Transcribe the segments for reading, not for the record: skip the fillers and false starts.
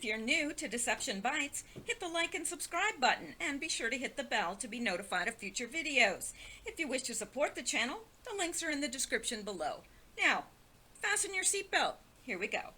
If you're new to Deception Bytes, hit the like and subscribe button and be sure to hit the bell to be notified of future videos. If you wish to support the channel, the links are in the description below. Now, fasten your seatbelt. Here we go.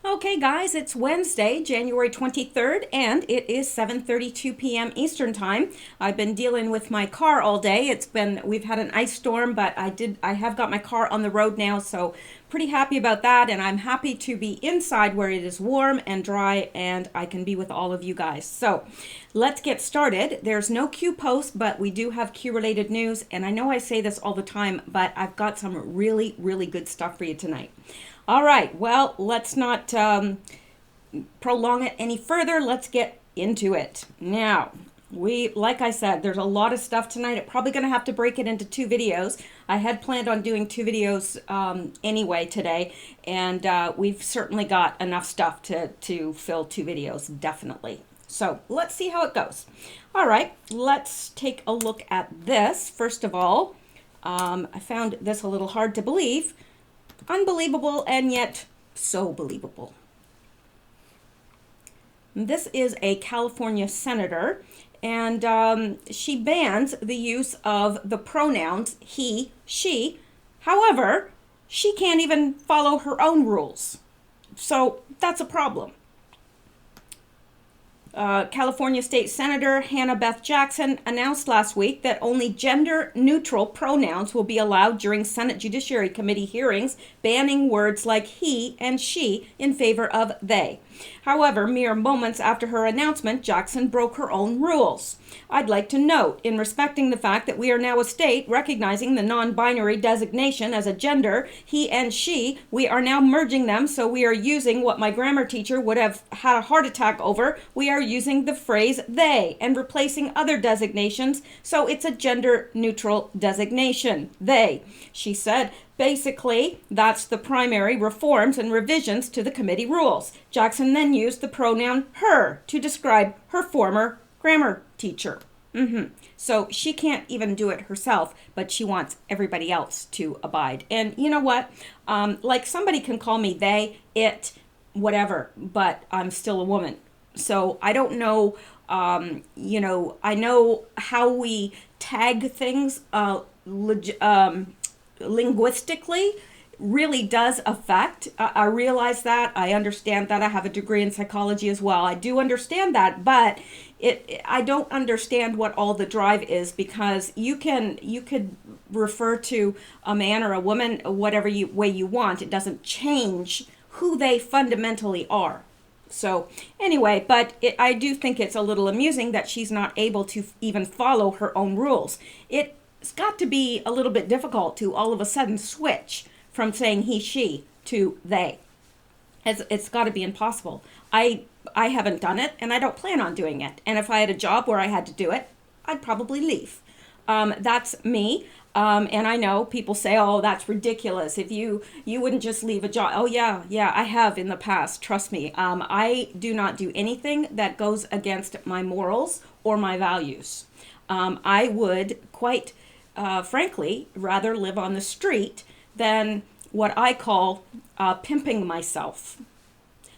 Okay guys, it's Wednesday, January 23rd, and it is 7:32 p.m. Eastern Time. I've been dealing with my car all day. We've had an ice storm, but I have got my car on the road now, so pretty happy about that, and I'm happy to be inside where it is warm and dry and I can be with all of you guys. So let's get started. There's no Q post, but we do have Q related news, and I know I say this all the time, but I've got some really, really good stuff for you tonight. All right, well, let's not prolong it any further. Let's get into it. Now, like I said, there's a lot of stuff tonight. I'm probably going to have to break it into two videos. I had planned on doing two videos anyway today, and we've certainly got enough stuff to fill two videos, definitely. So let's see how it goes. All right, let's take a look at this. First of all, I found this a little hard to believe. Unbelievable and yet so believable. This is a California senator, and she bans the use of the pronouns he, she. However, she can't even follow her own rules. So that's a problem. California State Senator Hannah Beth Jackson announced last week that only gender-neutral pronouns will be allowed during Senate Judiciary Committee hearings, banning words like he and she in favor of they. However, mere moments after her announcement, Jackson broke her own rules. I'd like to note, in respecting the fact that we are now a state recognizing the non-binary designation as a gender, he and she, we are now merging them, so we are using what my grammar teacher would have had a heart attack over. We are using the phrase they and replacing other designations, so it's a gender-neutral designation, they. She said, basically, that's the primary reforms and revisions to the committee rules. Jackson then used the pronoun her to describe her former grammar teacher. So she can't even do it herself, but she wants everybody else to abide. And you know what? Like somebody can call me they, it, whatever, but I'm still a woman. So I don't know, I know how we tag things linguistically really does affect. I realize that. I understand that. I have a degree in psychology as well. I do understand that, but I don't understand what all the drive is, because you could refer to a man or a woman whatever way you want. It doesn't change who they fundamentally are. So anyway, but I do think it's a little amusing that she's not able to even follow her own rules. It's got to be a little bit difficult to all of a sudden switch from saying he, she to they. It's got to be impossible. I haven't done it, and I don't plan on doing it. And if I had a job where I had to do it, I'd probably leave. That's me. And I know people say, oh, that's ridiculous. If you wouldn't just leave a job. Oh, yeah, I have in the past. Trust me. I do not do anything that goes against my morals or my values. I would quite frankly rather live on the street than what I call pimping myself.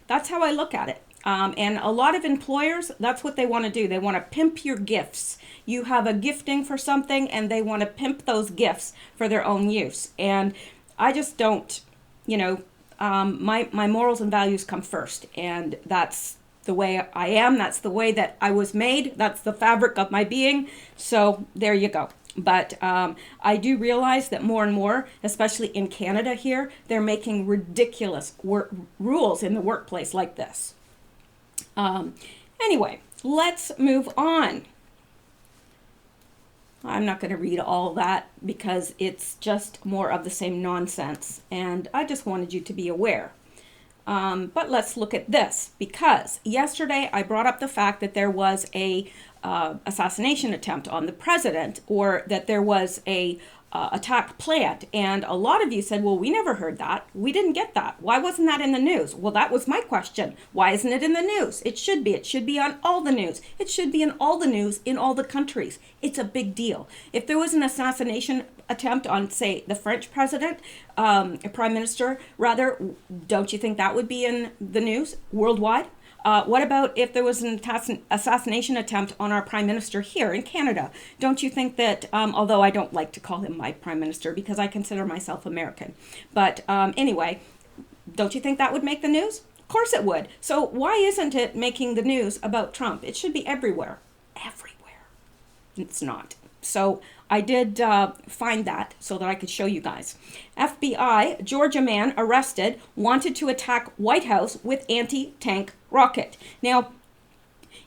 That's how I look at it. And a lot of employers, that's what they want to do. They want to pimp your gifts. You have a gifting for something, and they want to pimp those gifts for their own use. And I just don't, my morals and values come first. And that's the way I am. That's the way that I was made. That's the fabric of my being. So there you go. But I do realize that more and more, especially in Canada here, they're making ridiculous rules in the workplace like this. Anyway, let's move on. I'm not going to read all that because it's just more of the same nonsense, and I just wanted you to be aware. But let's look at this, because yesterday I brought up the fact that there was a assassination attempt on the president, or that there was a attack planned. And a lot of you said, well, we never heard that. We didn't get that. Why wasn't that in the news? Well, that was my question. Why isn't it in the news? It should be. It should be on all the news. It should be in all the news in all the countries. It's a big deal. If there was an assassination attempt on, say, the French president, prime minister, rather, don't you think that would be in the news worldwide? What about if there was an assassination attempt on our prime minister here in Canada? Don't you think that, although I don't like to call him my prime minister because I consider myself American, but anyway, don't you think that would make the news? Of course it would. So why isn't it making the news about Trump? It should be everywhere. Everywhere. It's not. So I did find that so that I could show you guys. FBI, Georgia man arrested, wanted to attack White House with anti-tank rocket. Now,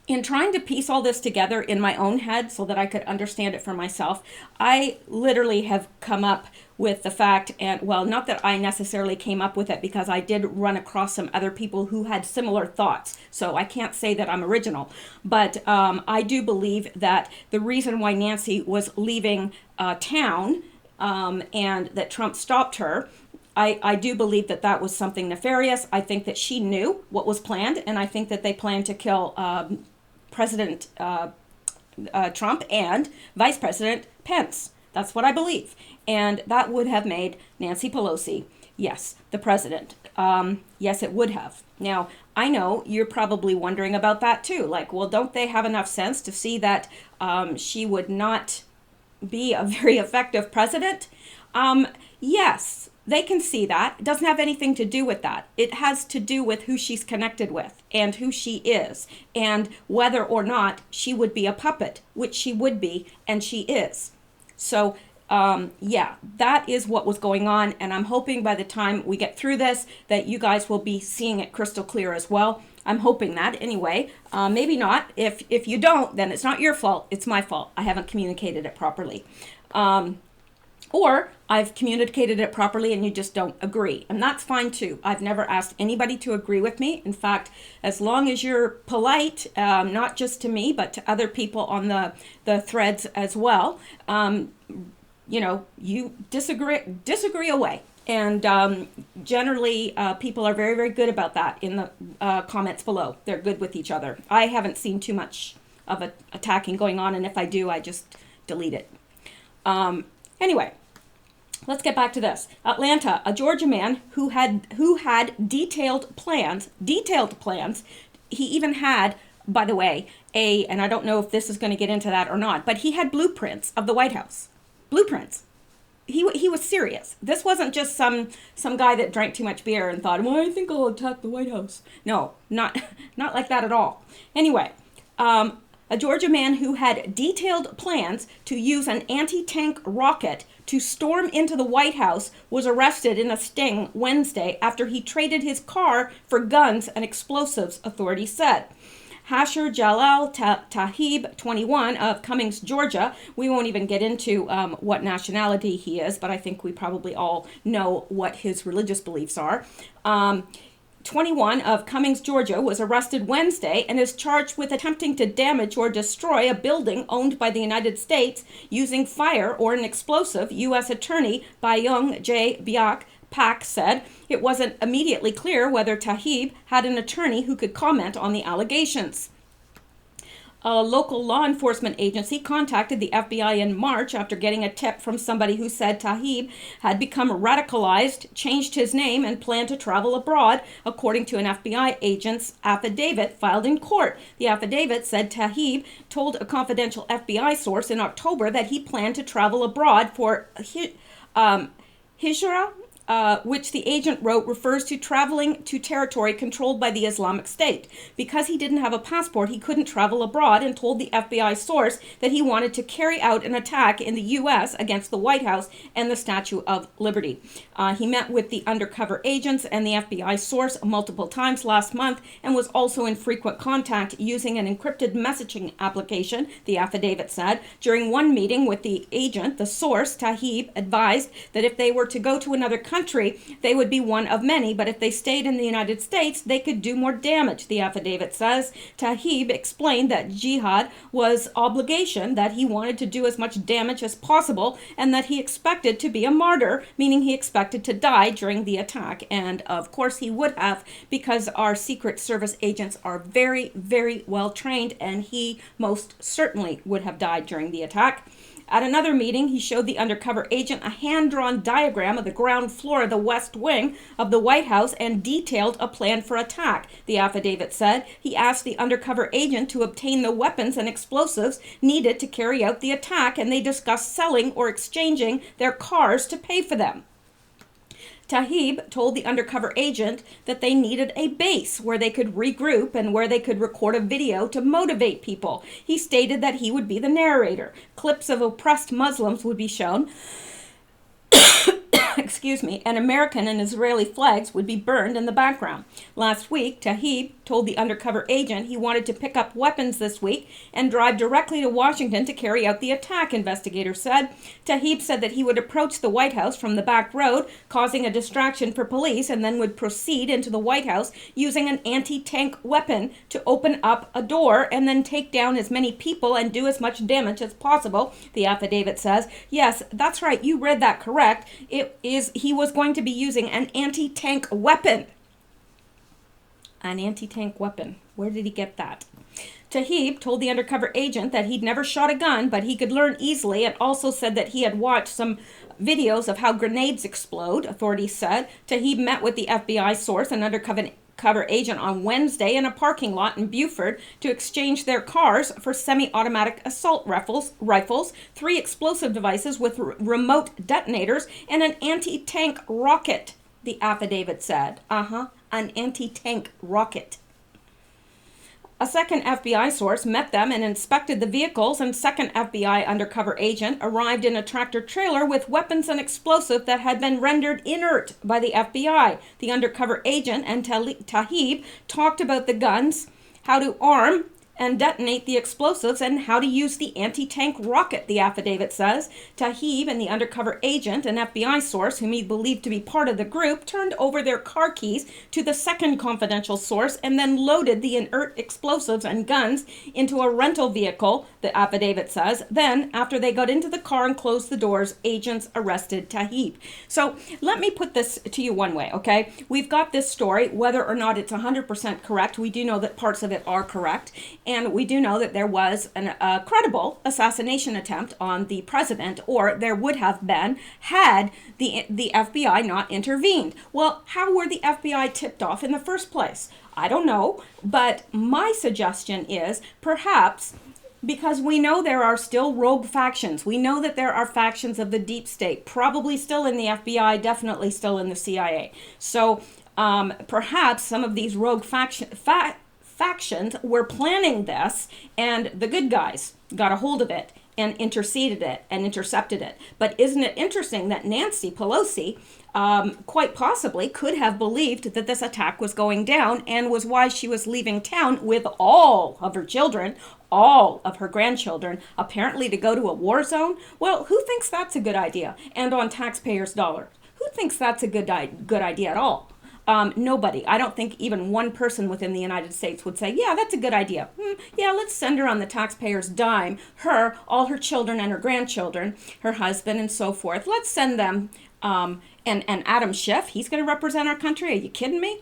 in trying to piece all this together in my own head so that I could understand it for myself, I literally have come up with the fact, and well, not that I necessarily came up with it because I did run across some other people who had similar thoughts, so I can't say that I'm original, but I do believe that the reason why Nancy was leaving town and that Trump stopped her, I do believe that that was something nefarious. I think that she knew what was planned, and I think that they planned to kill President Trump and Vice President Pence. That's what I believe. And that would have made Nancy Pelosi, yes, the president. Yes, it would have. Now, I know you're probably wondering about that too. Like, well, don't they have enough sense to see that she would not be a very effective president? Yes, they can see that. It doesn't have anything to do with that. It has to do with who she's connected with and who she is and whether or not she would be a puppet, which she would be, and she is. So, yeah, that is what was going on. And I'm hoping by the time we get through this that you guys will be seeing it crystal clear as well. I'm hoping that anyway. Maybe not. If you don't, then it's not your fault. It's my fault. I haven't communicated it properly. Or I've communicated it properly and you just don't agree. And that's fine too. I've never asked anybody to agree with me. In fact, as long as you're polite, not just to me, but to other people on the threads as well, you know, you disagree away. And generally, people are very, very good about that in the comments below. They're good with each other. I haven't seen too much of attacking going on, and if I do, I just delete it. Anyway. Let's get back to this. Atlanta, a Georgia man who had detailed plans. He even had, by the way, and I don't know if this is going to get into that or not, but he had blueprints of the White House. Blueprints. He was serious. This wasn't just some guy that drank too much beer and thought, well, I think I'll attack the White House. No, not like that at all. Anyway, a Georgia man who had detailed plans to use an anti-tank rocket to storm into the White House was arrested in a sting Wednesday after he traded his car for guns and explosives, authorities said. Hasher Jalal Tahib, 21, of Cummings, Georgia. We won't even get into what nationality he is, but I think we probably all know what his religious beliefs are. 21 of Cummings, Georgia, was arrested Wednesday and is charged with attempting to damage or destroy a building owned by the United States using fire or an explosive. U.S. Attorney Byung J. Biak Pak said it wasn't immediately clear whether Tahib had an attorney who could comment on the allegations. A local law enforcement agency contacted the FBI in March after getting a tip from somebody who said Tahib had become radicalized, changed his name, and planned to travel abroad, according to an FBI agent's affidavit filed in court. The affidavit said Tahib told a confidential FBI source in October that he planned to travel abroad for Hijra, which the agent wrote refers to traveling to territory controlled by the Islamic State. Because he didn't have a passport, he couldn't travel abroad and told the FBI source that he wanted to carry out an attack in the U.S. against the White House and the Statue of Liberty. He met with the undercover agents and the FBI source multiple times last month and was also in frequent contact using an encrypted messaging application, the affidavit said. During one meeting with the agent, the source, Tahib, advised that if they were to go to another country, country, they would be one of many, but if they stayed in the United States, they could do more damage, the affidavit says. Taib explained that jihad was obligation, that he wanted to do as much damage as possible, and that he expected to be a martyr, meaning he expected to die during the attack. And of course he would have, because our Secret Service agents are very, very well trained, and he most certainly would have died during the attack. At another meeting, he showed the undercover agent a hand-drawn diagram of the ground floor of the West Wing of the White House and detailed a plan for attack, the affidavit said. He asked the undercover agent to obtain the weapons and explosives needed to carry out the attack, and they discussed selling or exchanging their cars to pay for them. Taib told the undercover agent that they needed a base where they could regroup and where they could record a video to motivate people. He stated that he would be the narrator. Clips of oppressed Muslims would be shown. And American and Israeli flags would be burned in the background. Last week, Taib told the undercover agent he wanted to pick up weapons this week and drive directly to Washington to carry out the attack, investigators said. Taib said that he would approach the White House from the back road, causing a distraction for police, and then would proceed into the White House using an anti-tank weapon to open up a door and then take down as many people and do as much damage as possible, the affidavit says. Yes, that's right, you read that correct. He was going to be using an anti-tank weapon. An anti-tank weapon. Where did he get that? Taib told the undercover agent that he'd never shot a gun, but he could learn easily, and also said that he had watched some videos of how grenades explode, authorities said. Taib met with the FBI source, an undercover agent, on Wednesday in a parking lot in Beaufort to exchange their cars for semi-automatic assault rifles, 3 explosive devices with remote detonators, and an anti-tank rocket, the affidavit said. An anti-tank rocket. A second FBI source met them and inspected the vehicles, and second FBI undercover agent arrived in a tractor trailer with weapons and explosive that had been rendered inert by the FBI. The undercover agent and Taib talked about the guns, how to arm and detonate the explosives, and how to use the anti-tank rocket, the affidavit says. Taib and the undercover agent, an FBI source whom he believed to be part of the group, turned over their car keys to the second confidential source and then loaded the inert explosives and guns into a rental vehicle, the affidavit says. Then, after they got into the car and closed the doors, agents arrested Taib. So let me put this to you one way, okay? We've got this story. Whether or not it's 100% correct, we do know that parts of it are correct. And we do know that there was a credible assassination attempt on the president, or there would have been had the FBI not intervened. Well, how were the FBI tipped off in the first place? I don't know, but my suggestion is perhaps because we know there are still rogue factions. We know that there are factions of the deep state, probably still in the FBI, definitely still in the CIA. So perhaps some of these rogue factions were planning this, and the good guys got a hold of it and intercepted it. But isn't it interesting that Nancy Pelosi quite possibly could have believed that this attack was going down, and was why she was leaving town with all of her children, all of her grandchildren, apparently to go to a war zone? Well, who thinks that's a good idea? And on taxpayers' dollars. Who thinks that's a good idea at all? Nobody. I don't think even one person within the United States would say, yeah, that's a good idea. Yeah, let's send her on the taxpayer's dime. Her, all her children and her grandchildren, her husband and so forth. Let's send them. And Adam Schiff, he's going to represent our country. Are you kidding me?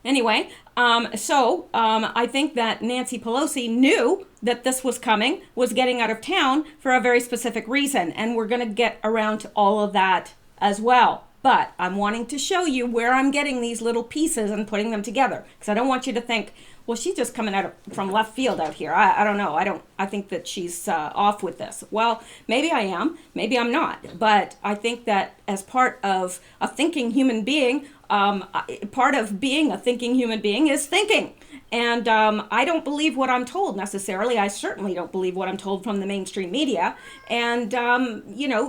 Anyway, I think that Nancy Pelosi knew that this was coming, was getting out of town for a very specific reason. And we're going to get around to all of that as well. But I'm wanting to show you where I'm getting these little pieces and putting them together. Because I don't want you to think, well, she's just coming from left field out here. I don't know. I think that she's off with this. Well, maybe I am. Maybe I'm not. But I think that as part of a thinking human being, part of being a thinking human being is thinking. And I don't believe what I'm told necessarily. I certainly don't believe what I'm told from the mainstream media. And,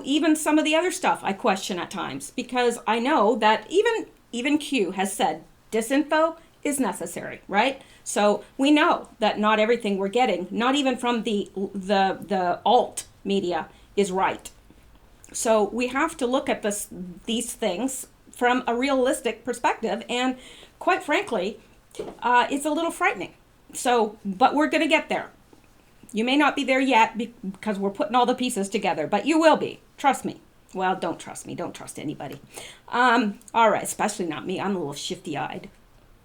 even some of the other stuff I question at times, because I know that even Q has said disinfo is necessary, right? So we know that not everything we're getting, not even from the alt media, is right. So we have to look at these things from a realistic perspective, and quite frankly, it's a little frightening. So, but we're going to get there. You may not be there yet because we're putting all the pieces together, but you will be. Trust me. Well, don't trust me. Don't trust anybody. All right, especially not me. I'm a little shifty-eyed.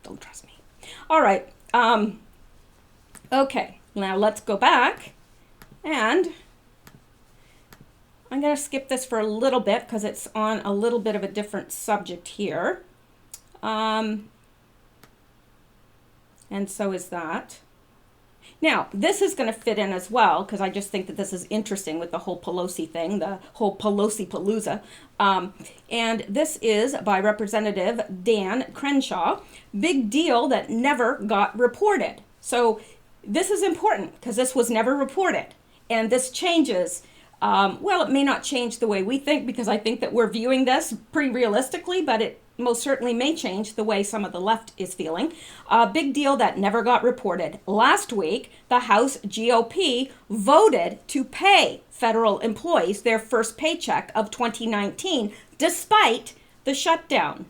Don't trust me. All right. Okay, now let's go back, and I'm going to skip this for a little bit because it's on a little bit of a different subject here. And so is that. Now, this is going to fit in as well because I just think that this is interesting with the whole Pelosi thing, the whole Pelosi Palooza. And this is by Representative Dan Crenshaw. Big deal that never got reported. So this is important because this was never reported. And this changes, well, it may not change the way we think because I think that we're viewing this pretty realistically, but it most certainly may change the way some of the left is feeling. Big deal that never got reported. Last week, the House GOP voted to pay federal employees their first paycheck of 2019, despite the shutdown.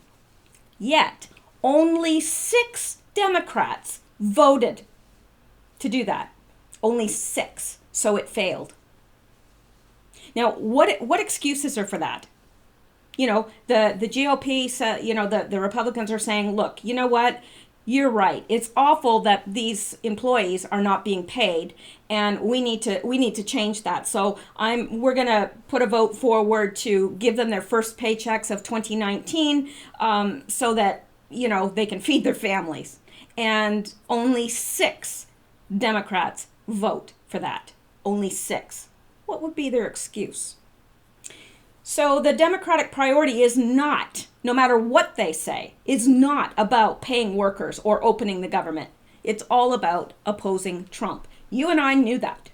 Yet, only 6 Democrats voted to do that. Only 6. So it failed. Now, what excuses are for that? You know, the GOP said, you know, the Republicans are saying, look, you know what? You're right. It's awful that these employees are not being paid, and we need to change that. So we're going to put a vote forward to give them their first paychecks of 2019, so that, you know, they can feed their families. And only 6 Democrats vote for that. Only 6. What would be their excuse? So the Democratic priority is not, no matter what they say, is not about paying workers or opening the government. It's all about opposing Trump. You and I knew that.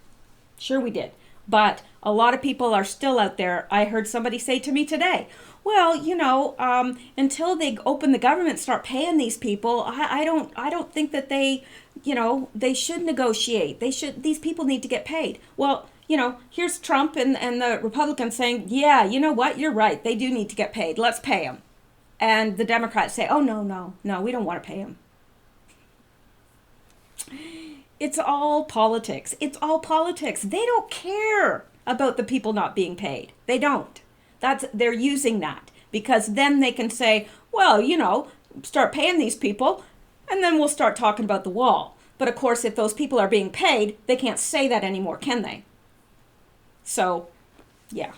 Sure we did. But a lot of people are still out there. I heard somebody say to me today, well, you know, until they open the government, start paying these people, I don't think that they, you know, they should negotiate. These people need to get paid. Well, you know, here's Trump and the Republicans saying, yeah, you know what? You're right. They do need to get paid. Let's pay them. And the Democrats say, oh, no, we don't want to pay them. It's all politics. It's all politics. They don't care about the people not being paid. They don't. They're using that because then they can say, well, you know, start paying these people and then we'll start talking about the wall. But of course, if those people are being paid, they can't say that anymore, can they? So, yeah,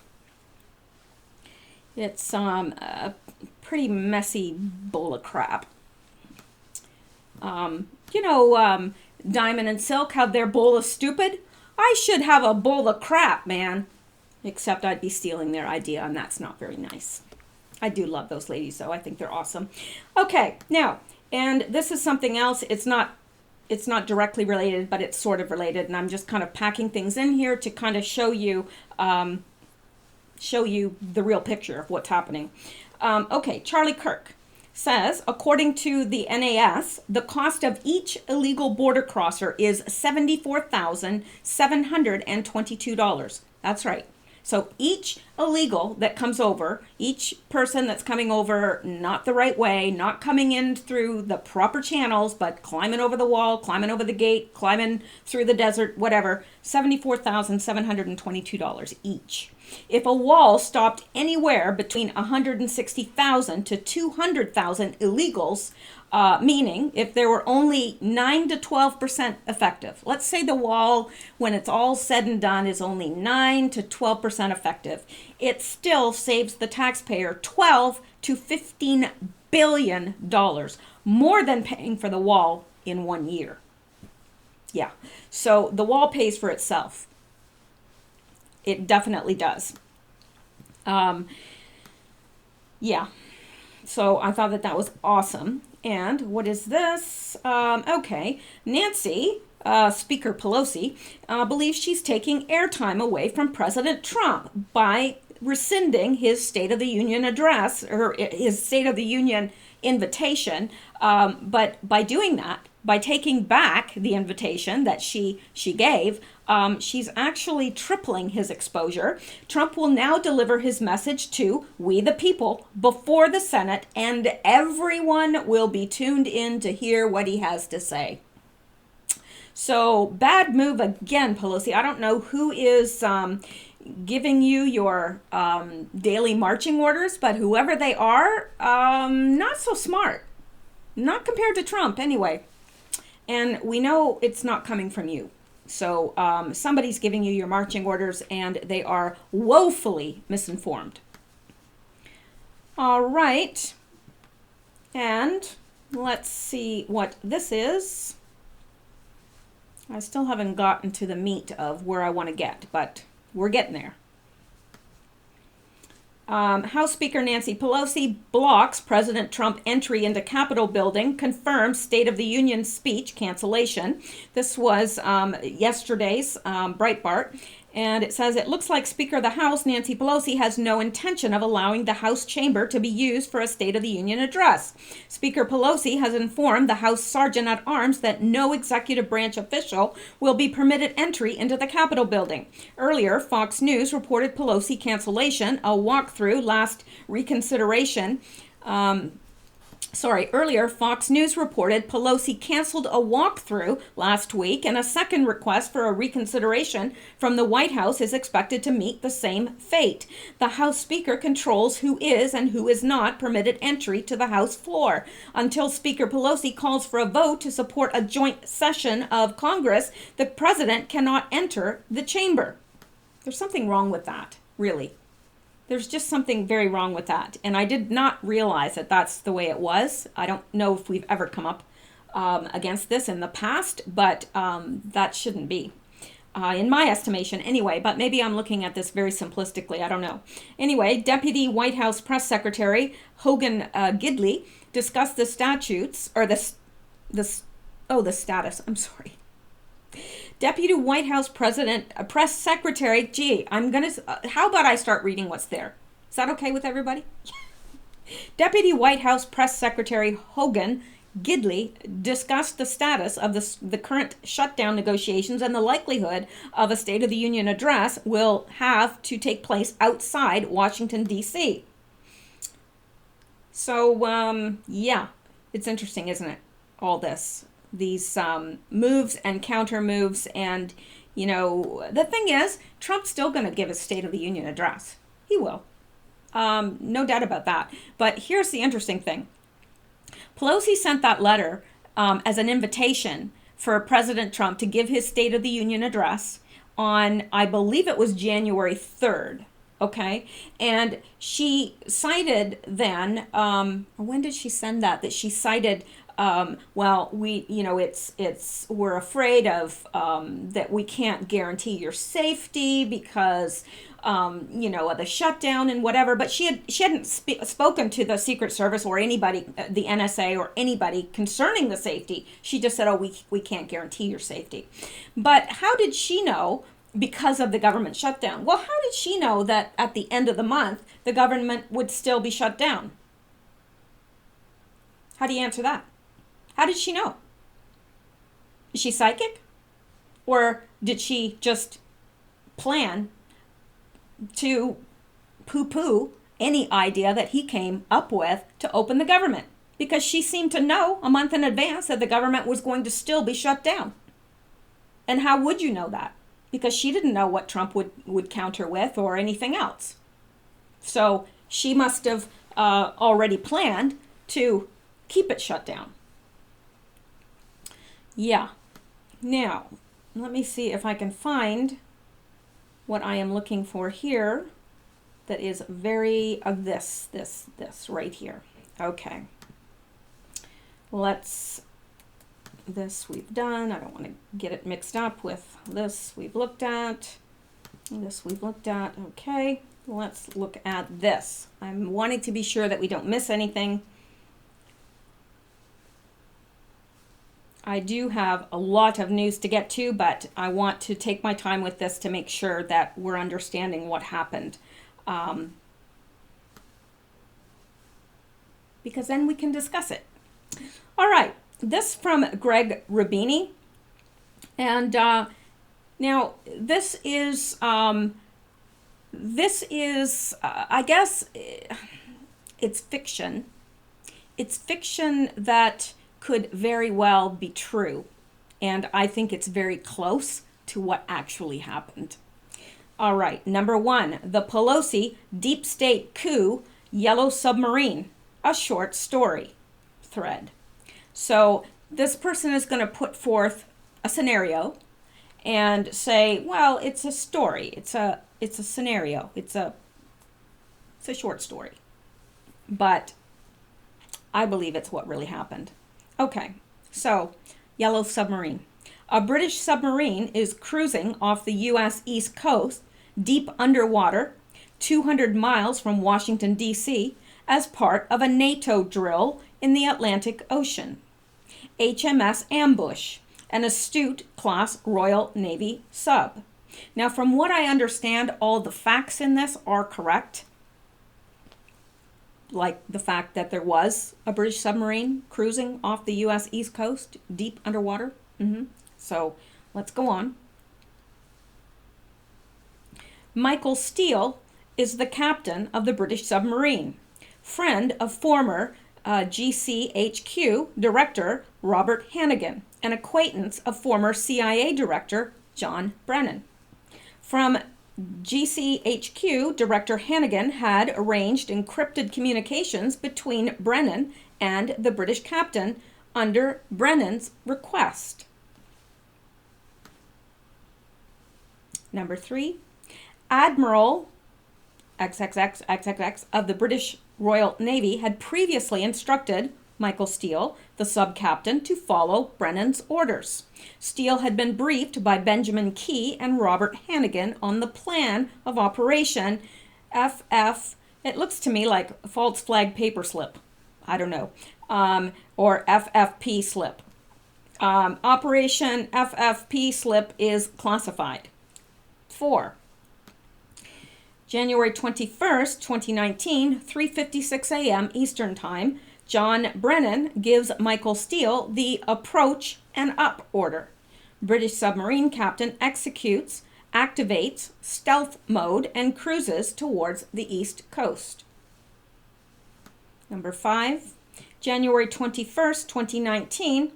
it's a pretty messy bowl of crap. You know, Diamond and Silk have their bowl of stupid. I should have a bowl of crap, man. Except I'd be stealing their idea, and that's not very nice. I do love those ladies, though. I think they're awesome. Okay, now, and this is something else. It's not directly related, but it's sort of related, and I'm just kind of packing things in here to kind of show you the real picture of what's happening. Okay, Charlie Kirk says, according to the NAS, the cost of each illegal border crosser is $74,722. That's right. So each illegal that comes over, each person that's coming over not the right way, not coming in through the proper channels, but climbing over the wall, climbing over the gate, climbing through the desert, whatever, $74,722 each. If a wall stopped anywhere between 160,000 to 200,000 illegals, meaning if there were only 9 to 12% effective. Let's say the wall, when it's all said and done, is only 9 to 12% effective. It still saves the taxpayer $12 to $15 billion, more than paying for the wall in 1 year. Yeah, so the wall pays for itself. It definitely does. Yeah, so I thought that was awesome. And what is this? Okay, Nancy, Speaker Pelosi, believes she's taking airtime away from President Trump by rescinding his State of the Union address, or his State of the Union invitation. But by doing that, by taking back the invitation that she gave, she's actually tripling his exposure. Trump will now deliver his message to we the people before the Senate, and everyone will be tuned in to hear what he has to say. So bad move again, Pelosi. I don't know who is giving you your daily marching orders, but whoever they are, not so smart. Not compared to Trump, anyway. And we know it's not coming from you. So somebody's giving you your marching orders, and they are woefully misinformed. All right. And let's see what this is. I still haven't gotten to the meat of where I want to get, but we're getting there. House Speaker Nancy Pelosi blocks President Trump entry into Capitol building, confirms State of the Union speech cancellation. This was yesterday's Breitbart. And it says, it looks like Speaker of the House, Nancy Pelosi, has no intention of allowing the House chamber to be used for a State of the Union address. Speaker Pelosi has informed the House Sergeant at Arms that no executive branch official will be permitted entry into the Capitol building. Earlier, Fox News reported Pelosi cancellation, a walkthrough last reconsideration. Earlier, Fox News reported Pelosi canceled a walkthrough last week, and a second request for a reconsideration from the White House is expected to meet the same fate. The House Speaker controls who is and who is not permitted entry to the House floor. Until Speaker Pelosi calls for a vote to support a joint session of Congress, the president cannot enter the chamber. There's something wrong with that, really. There's just something very wrong with that. And I did not realize that that's the way it was. I don't know if we've ever come up against this in the past, but that shouldn't be, in my estimation anyway. But maybe I'm looking at this very simplistically. I don't know. Anyway, Deputy White House Press Secretary Hogan Gidley discussed the statutes, or the status. I'm sorry. Deputy White House Press Secretary, how about I start reading what's there? Is that okay with everybody? Deputy White House Press Secretary Hogan Gidley discussed the status of the current shutdown negotiations and the likelihood of a State of the Union address will have to take place outside Washington, D.C. So, yeah, it's interesting, isn't it? All this. These moves and counter moves, and the thing is, Trump's still going to give a State of the Union address. He will, no doubt about that. But here's the interesting thing: Pelosi sent that letter as an invitation for President Trump to give his State of the Union address on, I believe it was January 3rd. Okay, and she cited then. When did she send that? That she cited. We're afraid of that we can't guarantee your safety because, of the shutdown and whatever. But she hadn't spoken to the Secret Service or anybody, the NSA or anybody concerning the safety. She just said, we can't guarantee your safety. But how did she know? Because of the government shutdown. Well, how did she know that at the end of the month, the government would still be shut down? How do you answer that? How did she know? Is she psychic? Or did she just plan to poo-poo any idea that he came up with to open the government? Because she seemed to know a month in advance that the government was going to still be shut down. And how would you know that? Because she didn't know what Trump would counter with or anything else. So she must have already planned to keep it shut down. Yeah. Now, let me see if I can find what I am looking for here that is very of this right here. Okay. This we've done. I don't want to get it mixed up with this we've looked at. This we've looked at. Okay. Let's look at this. I'm wanting to be sure that we don't miss anything. I do have a lot of news to get to, but I want to take my time with this to make sure that we're understanding what happened. Because then we can discuss it. All right, this from Greg Rubini. And Now, I guess, it's fiction. It's fiction that could very well be true. And I think it's very close to what actually happened. All right, number one, the Pelosi deep state coup, Yellow Submarine, a short story thread. So this person is going to put forth a scenario and say, well, it's a story. It's a scenario. It's a short story. But I believe it's what really happened. Okay, so Yellow Submarine. A British submarine is cruising off the U.S. East Coast, deep underwater, 200 miles from Washington, D.C., as part of a NATO drill in the Atlantic Ocean. HMS Ambush, an Astute-class Royal Navy sub. Now, from what I understand, all the facts in this are correct. Like the fact that there was a British submarine cruising off the U.S. East Coast, deep underwater. So let's go on. Michael Steele is the captain of the British submarine, friend of former GCHQ director Robert Hannigan, an acquaintance of former CIA director John Brennan. From GCHQ, Director Hannigan had arranged encrypted communications between Brennan and the British captain under Brennan's request. Number 3, Admiral XXX of the British Royal Navy had previously instructed Michael Steele, the sub-captain, to follow Brennan's orders. Steele had been briefed by Benjamin Key and Robert Hannigan on the plan of Operation FF, it looks to me like false flag paper slip, I don't know, or FFP slip. Operation FFP slip is classified. 4. January 21st, 2019, 3:56 a.m. Eastern Time, John Brennan gives Michael Steele the approach and up order. British submarine captain activates stealth mode and cruises towards the east coast. Number 5, January 21st, 2019,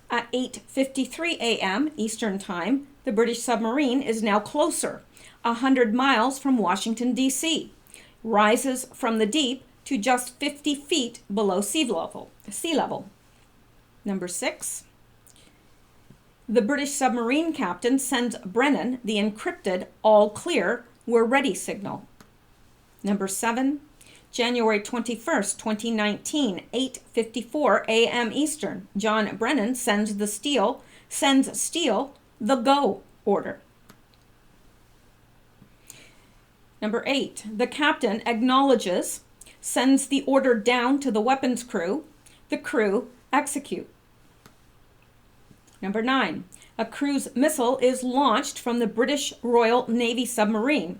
at 8:53 a.m. Eastern Time, the British submarine is now closer, 100 miles from Washington, D.C., rises from the deep to just 50 feet below sea level. Number 6, the British submarine captain sends Brennan the encrypted all clear, we're ready signal. Number 7, January 21st, 2019, 8:54 a.m. Eastern, John Brennan sends Steele the go order. Number 8, the captain acknowledges, sends the order down to the weapons crew, the crew execute. Number 9, a cruise missile is launched from the British Royal Navy submarine.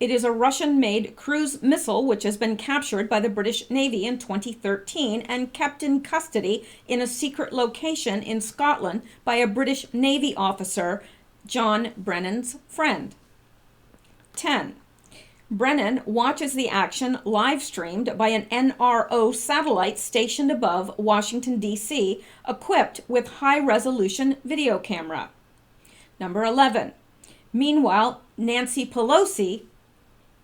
It is a Russian-made cruise missile which has been captured by the British Navy in 2013 and kept in custody in a secret location in Scotland by a British Navy officer, John Brennan's friend. 10. Brennan watches the action live streamed by an NRO satellite stationed above Washington, D.C., equipped with high-resolution video camera. Number 11. Meanwhile, Nancy Pelosi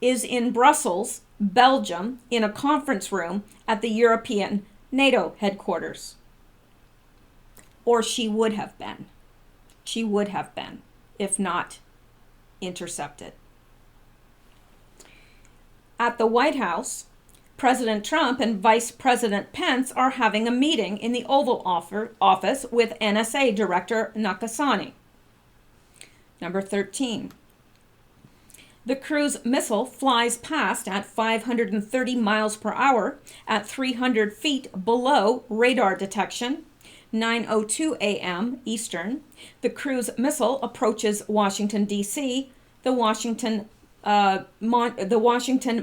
is in Brussels, Belgium, in a conference room at the European NATO headquarters. Or she would have been. She would have been, if not intercepted. At the White House, President Trump and Vice President Pence are having a meeting in the Oval Office with NSA Director Nakasone. Number 13. The cruise missile flies past at 530 miles per hour at 300 feet below radar detection, 9:02 a.m. Eastern. The cruise missile approaches Washington, D.C. The Washington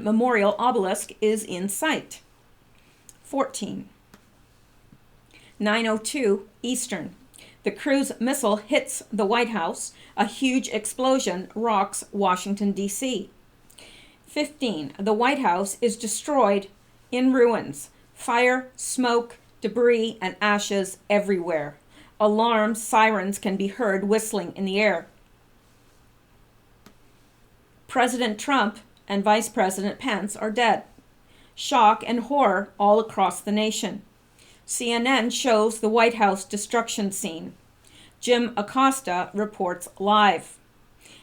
Memorial Obelisk is in sight. 14. 9:02 Eastern. The cruise missile hits the White House. A huge explosion rocks Washington, D.C. 15. The White House is destroyed in ruins. Fire, smoke, debris, and ashes everywhere. Alarm sirens can be heard whistling in the air. President Trump and Vice President Pence are dead. Shock and horror all across the nation. CNN shows the White House destruction scene. Jim Acosta reports live.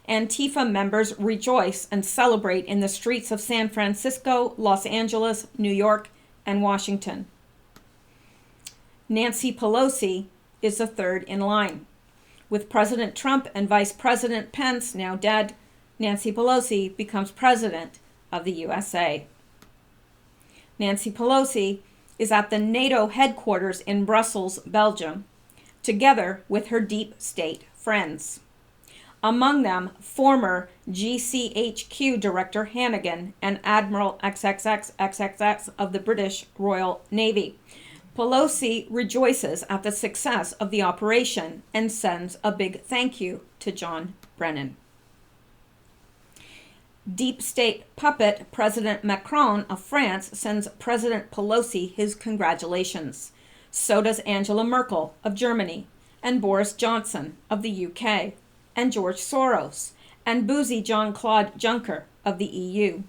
Antifa members rejoice and celebrate in the streets of San Francisco, Los Angeles, New York, and Washington. Nancy Pelosi is the third in line. With President Trump and Vice President Pence now dead, Nancy Pelosi becomes president of the USA. Nancy Pelosi is at the NATO headquarters in Brussels, Belgium, together with her deep state friends. Among them, former GCHQ Director Hannigan and Admiral XXX of the British Royal Navy. Pelosi rejoices at the success of the operation and sends a big thank you to John Brennan. Deep state puppet President Macron of France sends President Pelosi his congratulations. So does Angela Merkel of Germany, and Boris Johnson of the UK, and George Soros, and boozy Jean-Claude Juncker of the EU.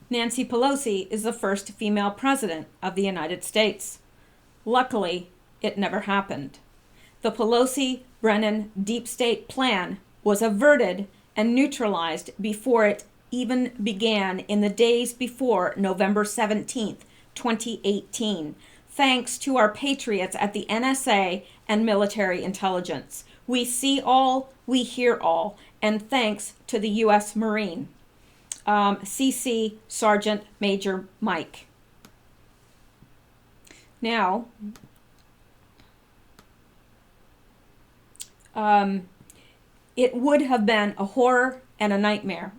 Nancy Pelosi is the first female president of the United States. Luckily, it never happened. The Pelosi-Brennan deep state plan was averted and neutralized before it even began in the days before November 17th, 2018, thanks to our patriots at the NSA and military intelligence. We see all, we hear all, and thanks to the U.S. Marine. CC Sergeant Major Mike. Now, it would have been a horror and a nightmare.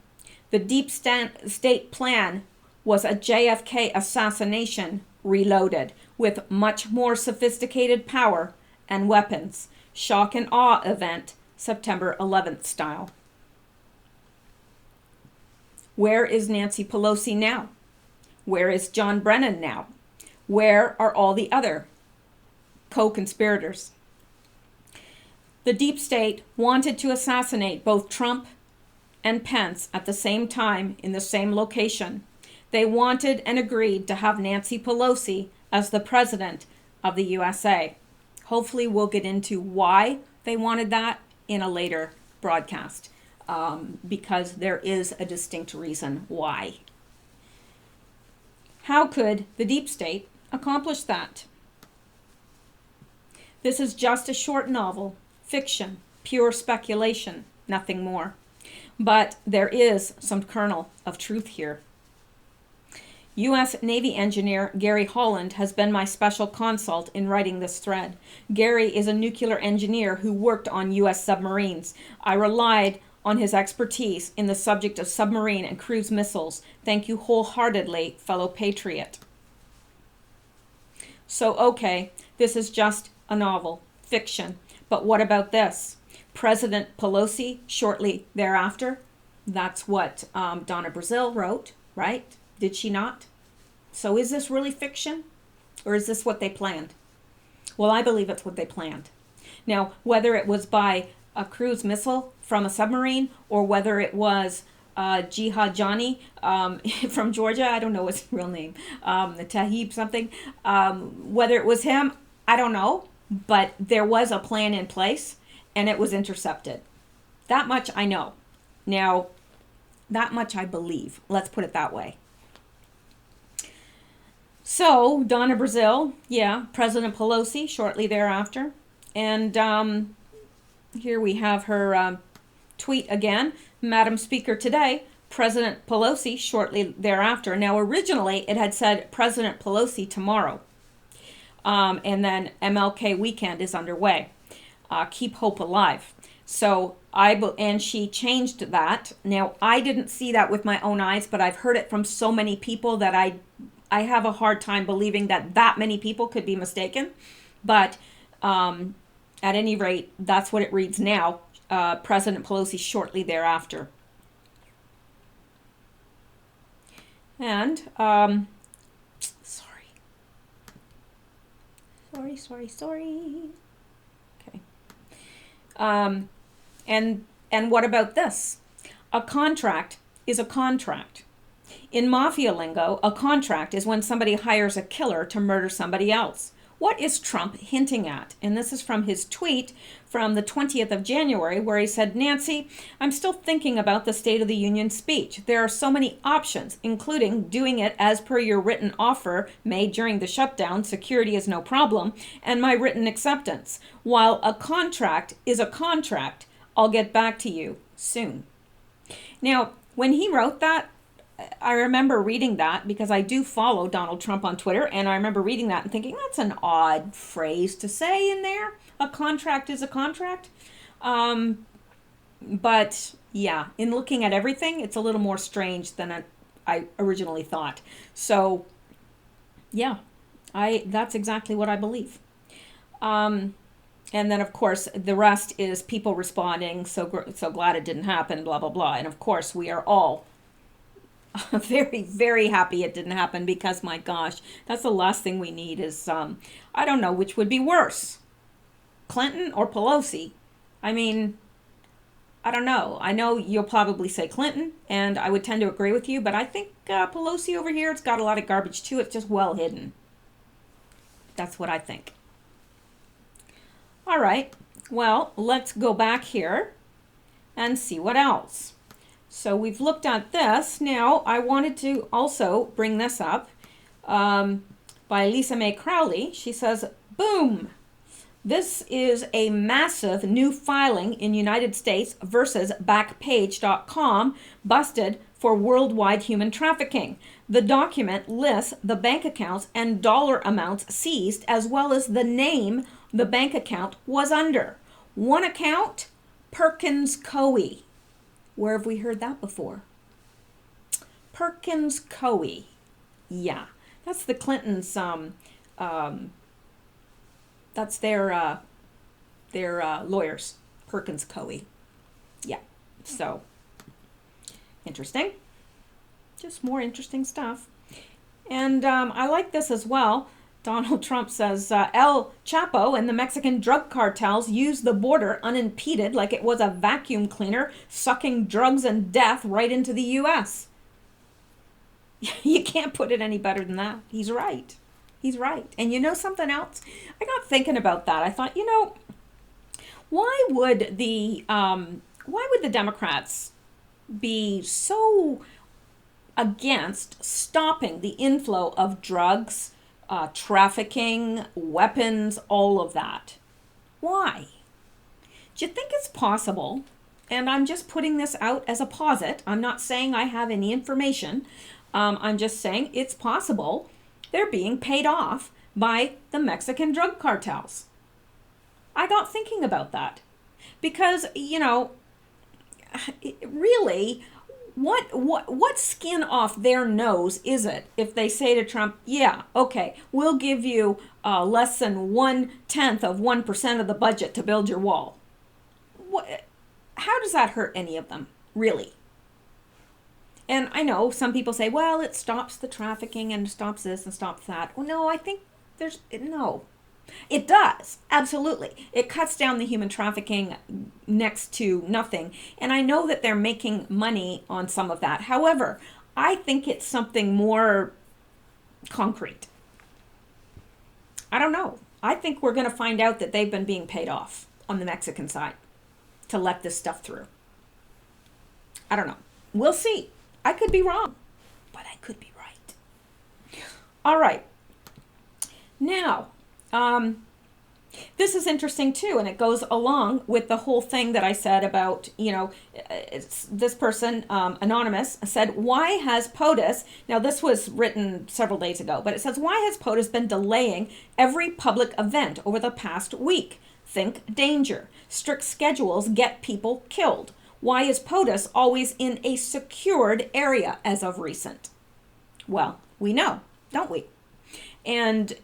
The deep state plan was a JFK assassination reloaded with much more sophisticated power and weapons. Shock and awe event, September 11th style. Where is Nancy Pelosi now? Where is John Brennan now? Where are all the other co-conspirators? The deep state wanted to assassinate both Trump and Pence at the same time in the same location. They wanted and agreed to have Nancy Pelosi as the president of the USA. Hopefully we'll get into why they wanted that in a later broadcast, because there is a distinct reason why. How could the deep state accomplish that? This is just a short novel, fiction, pure speculation, nothing more. But there is some kernel of truth here. U.S. Navy engineer Gary Holland has been my special consult in writing this thread. Gary is a nuclear engineer who worked on U.S. submarines. I relied on his expertise in the subject of submarine and cruise missiles. Thank you wholeheartedly, fellow patriot. So, okay, this is just a novel, fiction. But what about this? President Pelosi shortly thereafter. That's what Donna Brazil wrote, right? Did she not? So is this really fiction? Or is this what they planned? Well, I believe it's what they planned. Now, whether it was by a cruise missile from a submarine or whether it was Jihad Johnny from Georgia, I don't know his real name, the Tahib something, whether it was him, I don't know, but there was a plan in place and it was intercepted. That much I know. Now, that much I believe. Let's put it that way. So, Donna Brazil, yeah, President Pelosi shortly thereafter. And here we have her tweet again. Madam Speaker, today, President Pelosi shortly thereafter. Now, originally, it had said President Pelosi tomorrow. And then MLK weekend is underway. Keep hope alive. So, and she changed that. Now, I didn't see that with my own eyes, but I've heard it from so many people that I I have a hard time believing that many people could be mistaken. But at any rate, that's what it reads now. President Pelosi shortly thereafter. And, sorry. Okay. And what about this? A contract is a contract. In mafia lingo, a contract is when somebody hires a killer to murder somebody else. What is Trump hinting at? And this is from his tweet from the 20th of January, where he said, Nancy, I'm still thinking about the State of the Union speech. There are so many options, including doing it as per your written offer made during the shutdown, security is no problem, and my written acceptance. While a contract is a contract, I'll get back to you soon. Now, when he wrote that, I remember reading that because I do follow Donald Trump on Twitter, and I remember reading that and thinking, that's an odd phrase to say in there. A contract is a contract. But yeah, in looking at everything, it's a little more strange than I originally thought. So yeah, that's exactly what I believe. And then, of course, the rest is people responding, so glad it didn't happen, blah, blah, blah. And of course, we are all very, very happy it didn't happen because, my gosh, that's the last thing we need is, I don't know which would be worse, Clinton or Pelosi. I mean, I don't know. I know you'll probably say Clinton, and I would tend to agree with you, but I think Pelosi over here, it's got a lot of garbage too. It's just well hidden. That's what I think. All right. Well, let's go back here and see what else. So we've looked at this. Now, I wanted to also bring this up by Lisa Mae Crowley. She says, boom, this is a massive new filing in United States versus Backpage.com busted for worldwide human trafficking. The document lists the bank accounts and dollar amounts seized, as well as the name the bank account was under. One account, Perkins Coie. Where have we heard that before? Perkins Coie. Yeah, that's the Clintons. That's their lawyers. Perkins Coie. Yeah. So interesting. Just more interesting stuff. And I like this as well. Donald Trump says, El Chapo and the Mexican drug cartels use the border unimpeded like it was a vacuum cleaner, sucking drugs and death right into the U.S. You can't put it any better than that. He's right. He's right. And you know something else? I got thinking about that. I thought, why would the Democrats be so against stopping the inflow of drugs, trafficking, weapons, all of that? Why? Do you think it's possible? And I'm just putting this out as a posit. I'm not saying I have any information. I'm just saying it's possible they're being paid off by the Mexican drug cartels. I got thinking about that because, really, what skin off their nose is it if they say to Trump, yeah, okay, we'll give you less than 0.1% of the budget to build your wall? How does that hurt any of them, really? And I know some people say, well, it stops the trafficking and stops this and stops that. Well, no, I think no. It does, absolutely. It cuts down the human trafficking next to nothing. And I know that they're making money on some of that. However, I think it's something more concrete. I don't know. I think we're going to find out that they've been being paid off on the Mexican side to let this stuff through. I don't know. We'll see. I could be wrong, but I could be right. All right. Now, this is interesting too, and it goes along with the whole thing that I said about, this person, anonymous, said, why has POTUS, now this was written several days ago, but it says, why has POTUS been delaying every public event over the past week? Think danger. Strict schedules get people killed. Why is POTUS always in a secured area as of recent? Well, we know. don't we? And,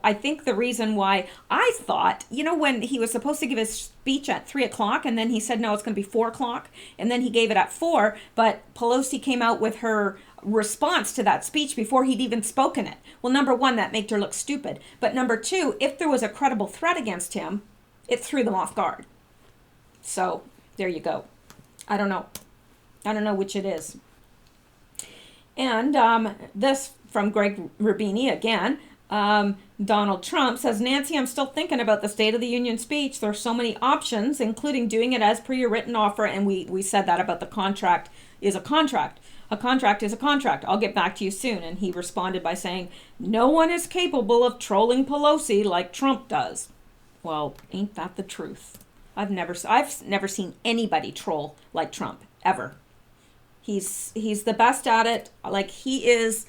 I think the reason why I thought, when he was supposed to give his speech at 3 o'clock, and then he said, no, it's going to be 4 o'clock. And then he gave it at 4. But Pelosi came out with her response to that speech before he'd even spoken it. Well, number one, that made her look stupid. But number two, if there was a credible threat against him, it threw them off guard. So there you go. I don't know. I don't know which it is. And this from Greg Rubini again. Donald Trump says, Nancy, I'm still thinking about the State of the Union speech. There are so many options, including doing it as per your written offer. And we said that about the contract is a contract. A contract is a contract. I'll get back to you soon. And he responded by saying, no one is capable of trolling Pelosi like Trump does. Well, ain't that the truth? I've never seen anybody troll like Trump, ever. He's the best at it. Like, he is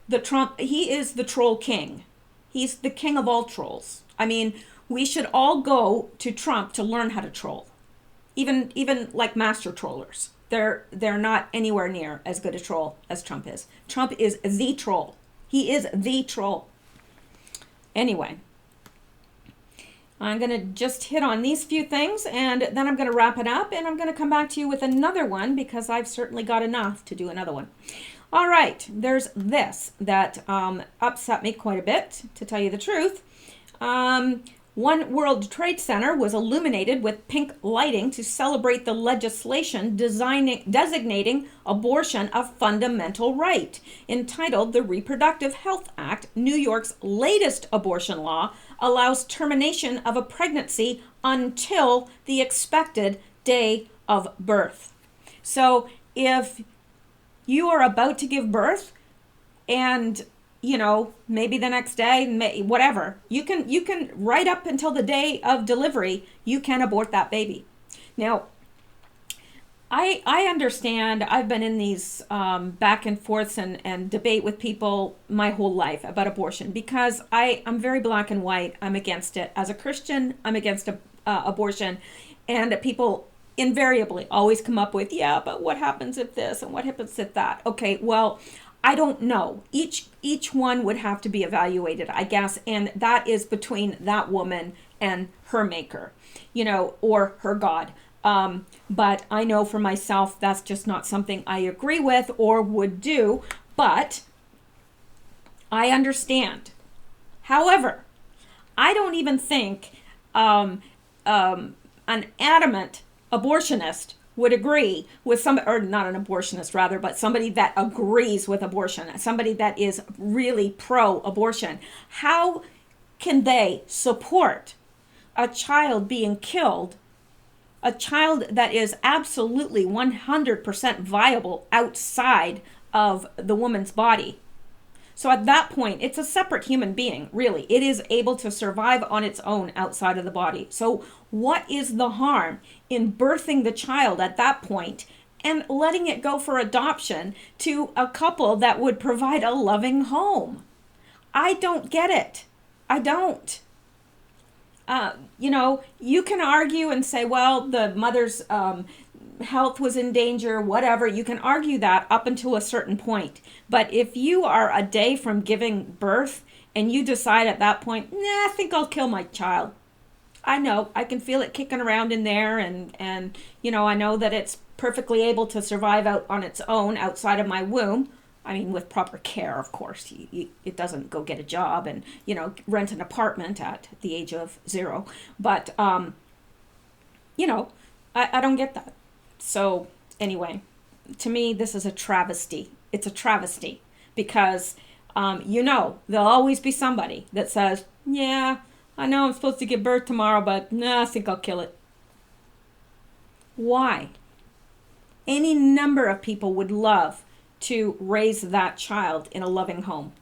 the troll king. He's the king of all trolls. I mean, we should all go to Trump to learn how to troll. Even like master trollers. They're not anywhere near as good a troll as Trump is. Trump is the troll. He is the troll. Anyway, I'm going to just hit on these few things, and then I'm going to wrap it up, and I'm going to come back to you with another one, because I've certainly got enough to do another one. All right, there's this that upset me quite a bit, to tell you the truth. One World Trade Center was illuminated with pink lighting to celebrate the legislation designating abortion a fundamental right. Entitled the Reproductive Health Act, New York's latest abortion law allows termination of a pregnancy until the expected day of birth. So if you are about to give birth and maybe the next day, whatever, you can right up until the day of delivery, you can abort that baby. Now, I understand. I've been in these back and forths and debate with people my whole life about abortion, because I'm very black and white. I'm against it. As a Christian, I'm against abortion. And people invariably always come up with, yeah, but what happens if this and what happens if that? Okay, well, I don't know. Each one would have to be evaluated, I guess, and that is between that woman and her maker, or her God. But I know for myself, that's just not something I agree with or would do, but I understand. However, I don't even think an adamant abortionist would agree with or not an abortionist rather, but somebody that agrees with abortion, somebody that is really pro-abortion. How can they support a child being killed, a child that is absolutely 100% viable outside of the woman's body? So at that point, it's a separate human being, really. It is able to survive on its own outside of the body. So what is the harm in birthing the child at that point and letting it go for adoption to a couple that would provide a loving home? I don't get it. I don't. You can argue and say, well, the mother's health was in danger, whatever. You can argue that up until a certain point. But if you are a day from giving birth and you decide at that point, I think I'll kill my child. I know, I can feel it kicking around in there, and I know that it's perfectly able to survive out on its own outside of my womb. I mean, with proper care, of course. It doesn't go get a job and, rent an apartment at the age of 0. But, I don't get that. So anyway, to me, this is a travesty. It's a travesty because, there'll always be somebody that says, yeah, I know I'm supposed to give birth tomorrow, but I think I'll kill it. Why? Any number of people would love to raise that child in a loving home.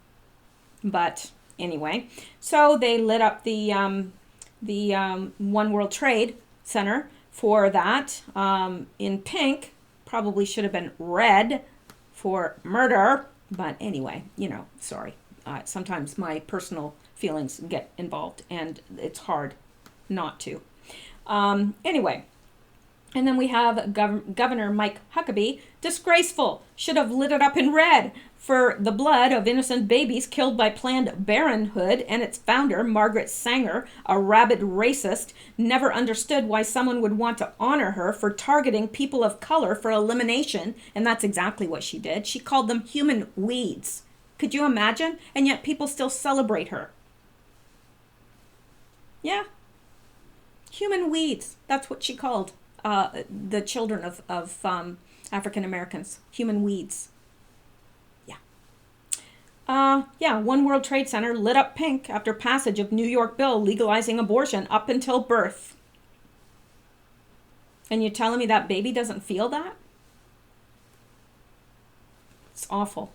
But anyway, so they lit up the One World Trade Center for that in pink. Probably should have been red for murder. But anyway, sorry. Sometimes my personal feelings get involved, and it's hard not to. Anyway, And then we have Governor Mike Huckabee. Disgraceful. Should have lit it up in red for the blood of innocent babies killed by Planned Parenthood and its founder, Margaret Sanger, a rabid racist, never understood why someone would want to honor her for targeting people of color for elimination. And that's exactly what she did. She called them human weeds. Could you imagine? And yet people still celebrate her. Yeah. Human weeds. That's what she called the children of African Americans. Human weeds. Yeah, One World Trade Center lit up pink after passage of New York bill legalizing abortion up until birth. And you're telling me that baby doesn't feel that? It's awful.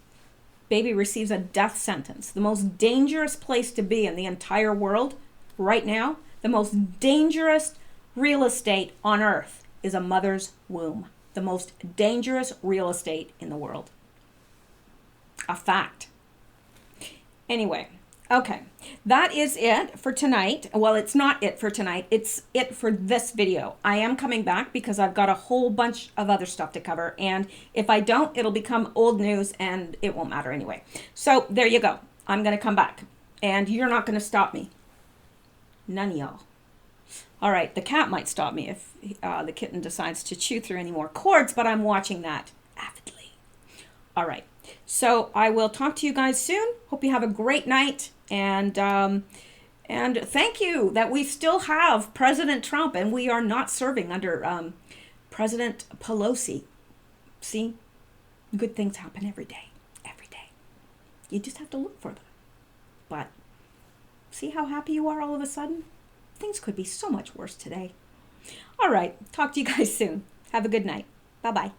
Baby receives a death sentence. The most dangerous place to be in the entire world right now, the most dangerous real estate on earth is a mother's womb. The most dangerous real estate in the world. A fact. Anyway, okay, that is it for tonight. Well, it's not it for tonight. It's it for this video. I am coming back because I've got a whole bunch of other stuff to cover. And if I don't, it'll become old news and it won't matter anyway. So there you go. I'm going to come back and you're not going to stop me. None of y'all. All right, the cat might stop me if the kitten decides to chew through any more cords, but I'm watching that avidly. All right. So I will talk to you guys soon. Hope you have a great night. And thank you that we still have President Trump and we are not serving under President Pelosi. See, good things happen every day. Every day. You just have to look for them. But see how happy you are all of a sudden? Things could be so much worse today. All right. Talk to you guys soon. Have a good night. Bye-bye.